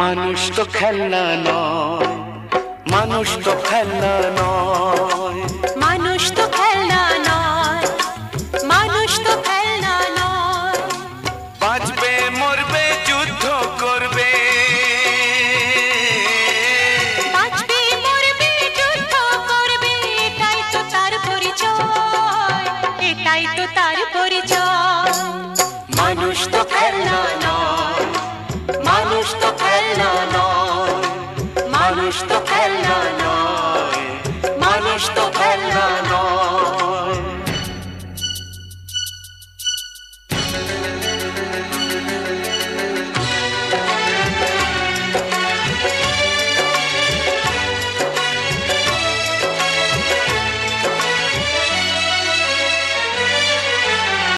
মানুষ তো খেলনা নয়, মানুষ তো খেলনা নয়, মানুষ তো খেলনা নয়, মানুষ তো খেলনা নয়। বাঁচবে মরবে যুদ্ধ করবে, বাঁচবে মরবে যুদ্ধ করবে, এটাই তো তার পরিচয়, এটাই তো তার পরিচয়।